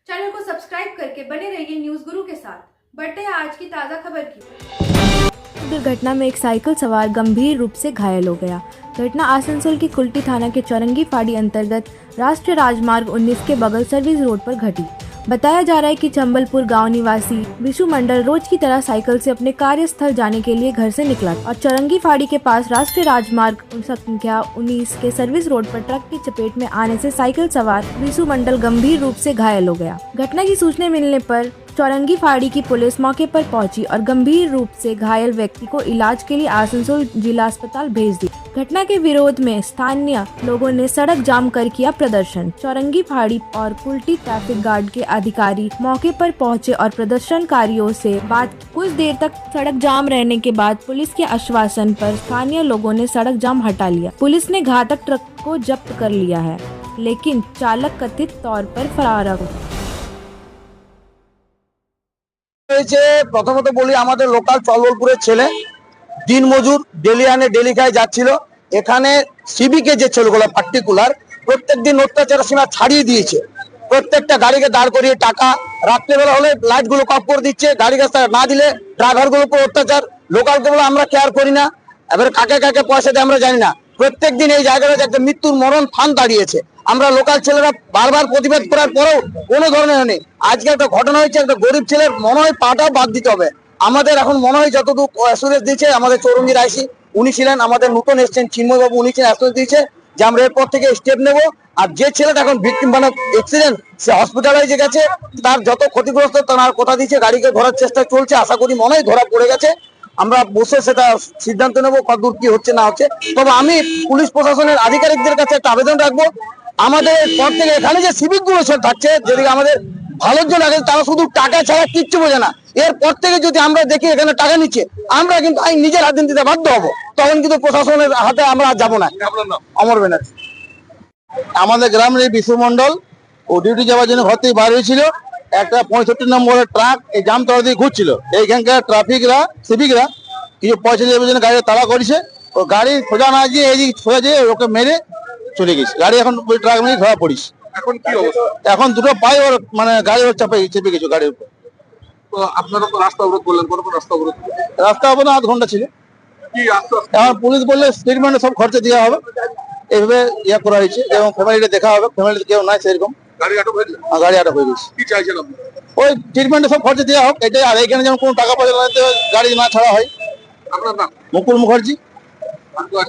Channel को subscribe करके बने रहिए न्यूज गुरु के साथ। बढ़ते हैं आज की ताज़ा खबर की। दुर्घटना में एक साइकिल सवार गंभीर रूप से घायल हो गया। घटना आसनसोल की कुल्टी थाना के चौरंगी फाड़ी अंतर्गत राष्ट्रीय राजमार्ग 19 के बगल सर्विस रोड पर घटी। बताया जा रहा है कि चंबलपुर गांव निवासी विशु मंडल रोज की तरह साइकिल से अपने कार्यस्थल जाने के लिए घर से निकला और चौरंगी फाड़ी के पास राष्ट्रीय राजमार्ग संख्या 19 के सर्विस रोड पर ट्रक की चपेट में आने से साइकिल सवार विशु मंडल गंभीर रूप से घायल हो गया। घटना की सूचना मिलने पर चौरंगी फाड़ी की पुलिस मौके पर पहुंची और गंभीर रूप से घायल व्यक्ति को इलाज के लिए आसनसोल जिला अस्पताल भेज दी। घटना के विरोध में स्थानीय लोगों ने सड़क जाम कर किया प्रदर्शन। चौरंगी फाड़ी और कुल्टी ट्रैफिक गार्ड के अधिकारी मौके पर पहुंचे और प्रदर्शनकारियों से बात की। कुछ देर तक सड़क जाम रहने के बाद पुलिस के आश्वासन पर स्थानीय लोगों ने सड़क जाम हटा लिया। पुलिस ने घातक ट्रक को जब्त कर लिया है, लेकिन चालक कथित तौर पर फरार है। প্রথমত বলি আমাদের লোকাল চলবলপুরের ছেলে দিনমজুর ডেলি আনে ডেলি খায় যাচ্ছিল। এখানে সিভিকে যে ছেলেগুলো পার্টিকুলার প্রত্যেকদিন অত্যাচারের সীমা ছাড়িয়ে দিয়েছে। প্রত্যেকটা গাড়িকে দাঁড় করিয়ে টাকা রাত্রেবেলা হলে লাইট গুলো অফ করে দিচ্ছে, গাড়ি না দিলে ড্রাইভার গুলোর উপর অত্যাচার। লোকালকে বলে আমরা কেয়ার করি না, এবার কাকে কাকে পয়সা দেয় আমরা জানি না। প্রত্যেকদিন এই জায়গাটা একটা মৃত্যুর মরণ ফান দাঁড়িয়েছে। আমরা লোকাল ছেলেরা বারবার প্রতিবাদ করার পরেও কোনো ধরনের হয়নি। আজকে একটা ঘটনা হয়েছে, একটা গরিব ছেলের মনে হয় পাটা বাদ দিতে হবে। আমাদের এখন মনে হয় যতটুকু অ্যাসুরেন্স দিয়েছে আমাদের চৌরঙ্গীর আইসি উনি ছিলেন, আমাদের নতুন এসছেন চিন্ময় বাবু, উনি ছিলেন, অ্যাসুরেন্স দিয়েছে যে আমরা এরপর থেকে স্টেপ নেব। আর যে ছেলেটা এখন ভিকটিম মানে অ্যাক্সিডেন্ট সে হসপিটালাইজে গেছে, তার যত ক্ষতিগ্রস্ত তার কথা দিয়েছে, গাড়িকে ধরার চেষ্টা চলছে। আশা করি মনে হয় ধরা পড়ে গেছে। আমরা বসে সেটা সিদ্ধান্ত নেব কতদূর কি হচ্ছে না হচ্ছে। তবে আমি পুলিশ প্রশাসনের আধিকারিকদের কাছে একটা আবেদন রাখবো, আমাদের পর থেকে এখানে যে সিভিক গুলো থাকছে যদি আমাদের ভালোর জন্য আগে, তারা শুধু টাকা ছাড়া কিচ্ছু বোঝে না। এরপর থেকে যদি আমরা দেখি এখানে টাকা নিচ্ছে, আমরা কিন্তু আইন নিজের হাতে দিতে বাধ্য হবো। তখন কিন্তু প্রশাসনের হাতে আমরা আর যাবো না। অমর ব্যানার্জি আমাদের গ্রামের এই বিশু মন্ডল ও ডিউটি যাওয়ার জন্য ঘর থেকে বার হয়েছিল। একটা 65 নম্বরের ট্রাক এই জামতলা দিয়ে ঘুরছিল। এইখানকার ট্রাফিকরা সিভিকরা কিছু পয়সা দেওয়ার জন্য গাড়ি তাড়া করেছে। ও গাড়ি সোজা না গিয়ে এই সোজা যেয়ে ওকে মেরে চলে গেছে। গাড়ি এখন ওই ট্রাক নিয়ে ধরা পড়িস। এখন কি অবস্থা? এখন দুটো পায়ে ওর মানে গাড়ি ওর চেপে গেছে গাড়ির উপর। তো আপনারা তো রাস্তা অবরোধ করলেন, কোন রাস্তা অবরোধ? রাস্তা হবে না, 8 ঘন্টা ছিল। কি আশ্বাস? এখন পুলিশ বললে স্টেটমেন্টে সব খরচা দেওয়া হবে, এইভাবে ইয়ে করা হয়েছে এবং ফ্যামিলিটা দেখা হবে। ফ্যামিলিতে কেউ নাই সেরকম। গাড়ি আটক হয়েছে? গাড়ি আটক হয়ে গেছে। কি চাইছেন আপনি? ওই ট্রিটমেন্টে সব খরচা দেওয়া হোক এটাই। আর এখানে যেমন কোনো টাকা পয়সা গাড়ি না ছাড়া হয়। আপনার নাম? মুকুল মুখার্জি। আমি তো আছি।